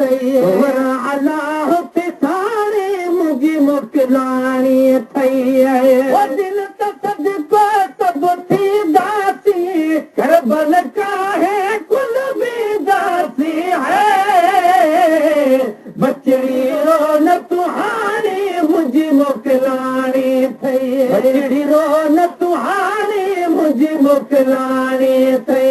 अलाह साणी मुंहिंजी मोकिलाणी अथई दिल त सदको सभु थींदासीं करबल काहे कुल बि दासी है बचड़ी रो न तुहाणी मुंहिंजी मोकिलाणी अथई बचड़ी रो न तुहाणी मुंहिंजी मोकिलाणी अथई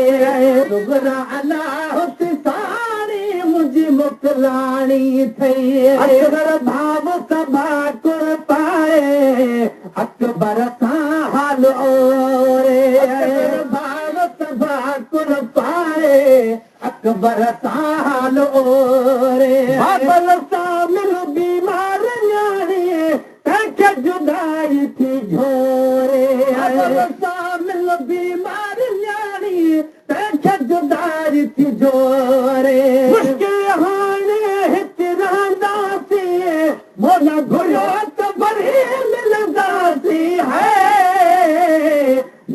अलाह साणी मुंहिंजी मोकिलाणी अथई अकबर भाव सभा कुर पाए अकबर सां हाल ओरे भाव सभा कुर पाए अकबर सां हाल ओरे बाबल सां मिल बीमार न्याणी तंहिंखे जुदाई थी झोरे बाबल सां मिल बीमार न्याणी तंहिंखे जुदाई थी झोरे मुश्किल हाणे हिते रहंदासीं मोला घुरियो त भरी मिलंदासीं है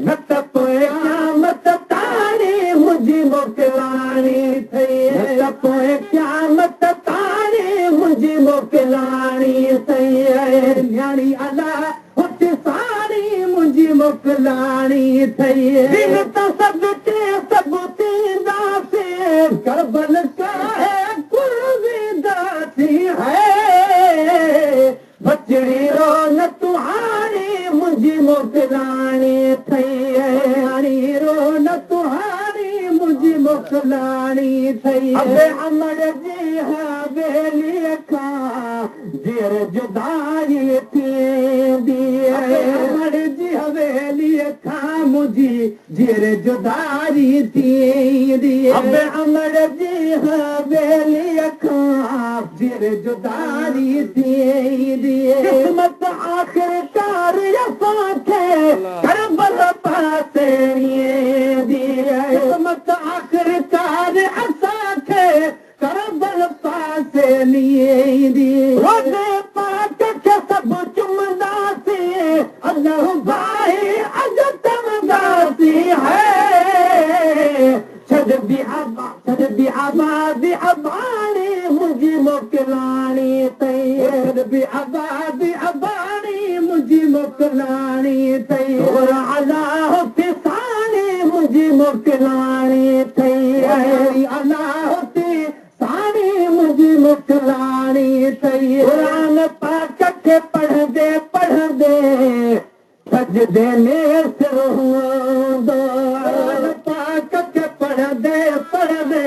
न त पोइ क़यामत ताणी मुंहिंजी मोकिलाणी अथई न त पोइ क़यामत ताणी मुंहिंजी मोकिलाणी अथई न्याणी अलाह हुते साणी मुंहिंजी मोकिलाणी अथई दिल त सदके सभु थींदासीं करबल काहे कुल वेंदासीं है बचड़ी रो न तुहाणी मुंहिंजी मोकिलाणी अथई हाणी रो न तुहाणी मुंहिंजी मोकिलाणी अथई अमर जी हवेलीअ खां जीअर जुदाई थींदी अमर जी हवेलीअ खां मुंहिंजी जीअर जुदाई थींदी अमर जी हवेलीअ खां जीअर जुदाई थींदी किस्मत आख़िरकार असांखे करबल पासे ईंदी किस्मत आख़िरकार असांखे करबल पासे ईंदी रोज़े पाक खे सभु चुमंदासीं अल्लाह भाई अॼु तमंदासीं है छॾ बि आबादी अबाणी मुंहिंजी मोकिलाणी अथई छॾ बि आबादी अबाणी मुंहिंजी मोकिलाणी अथई अलाह साणी मुंहिंजी मोकिलाणी अथई अलाह साणी मुंहिंजी मोकिलाणी अथई क़ुरान पाक खे पढ़ंदे पढ़ंदे सजदे में सिर हूंदो पाक खे पढ़ंदे पढ़ंदे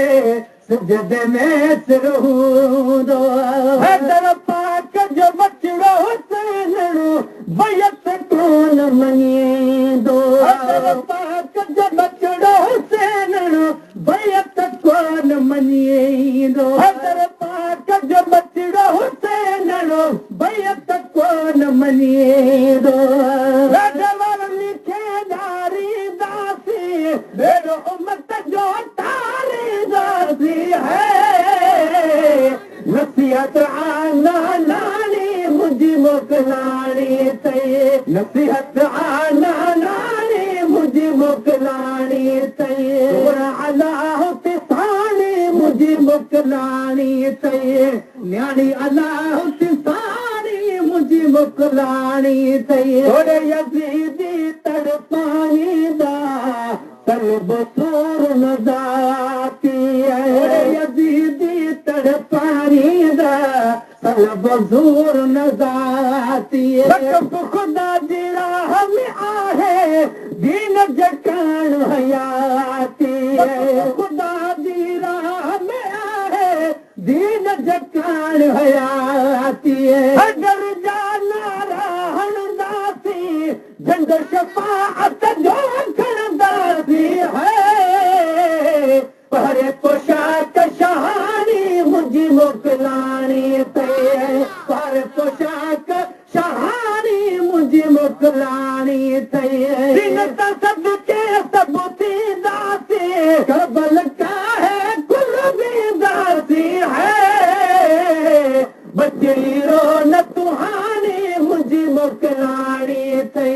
सजदे में सिर हूंदो हैदर पाक जो बचड़ो हुसैन बैत कोन मञींदो हैदर पाक जो बचड़ो हुसैन बैत कोन मञींदो हैदर पाक जो बचड़ो हुसैन बैत कोन मञींदो भेड़ो उमत जो तारीदासी है नसीहत आना नानी मुंहिंजी मोकिलाणी अथई नसीहत आना नानी मुंहिंजी मोकिलाणी अथई अलाह साणी मुंहिंजी मोकिलाणी अथई न्याणी अलाह साणी मुंहिंजी मोकिलाणी अथई थोरे यज़ीदी तड़पाईंदा तलब सूर न ज़ाती यज़ीदी तड़पाईंदा तलब सूर न ज़ाती ख़ुदा जी राह में आहे दीन जकान हयाती ख़ुदा जी राह में आहे दीन जकान हयाती अगर जाना रहंदासीं झंड शफ़ाअत जो खणंदासीं है परे पोशाक शहानी मुंहिंजी मोकिलाणी अथई पर पोशाक शहानी मुंहिंजी मोकिलाणी अथई दिन त सदके सभु थींदासीं करबल काहे कुल वेंदासीं है बचड़ी रो न तुहाणी मुंहिंजी मोकिलाणी अथई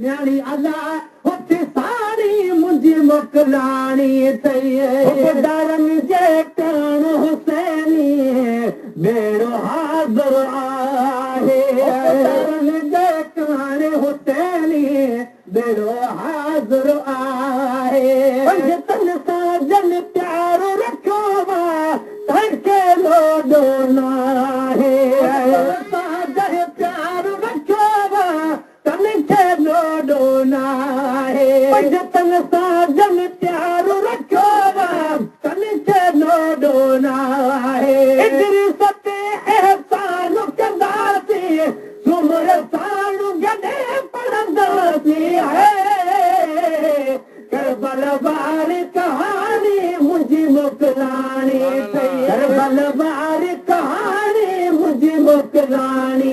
न्याणी अलाह हुते साणी मुंहिंजी मोकिलाणी दरनि जे कान हुसैनी बेड़ो हाज़ुर आहे दरनि जे कान हुसैनी बेड़ो हाज़ुर आहे तन सां जन प्यार रखो तंहिंखे लोॾो न आहे जन प्यार रखो तंहिंखे लोॾो न आहे तन सां जन प्यार रखो तंहिंखे लोॾो न आहे सते एहसान कंदासीं सुमर साणू गॾे पढ़ंदासीं करबल वारी कहानी मुंहिंजी मोकिलाणी करबल वारी कहानी मुंहिंजी मोकिलाणी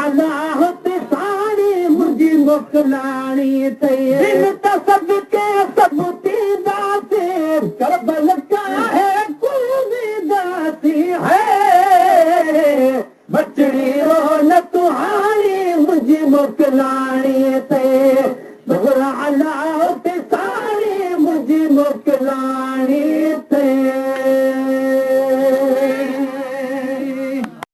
अलाह ते साणी मुंहिंजी मोकिलाणी त सभु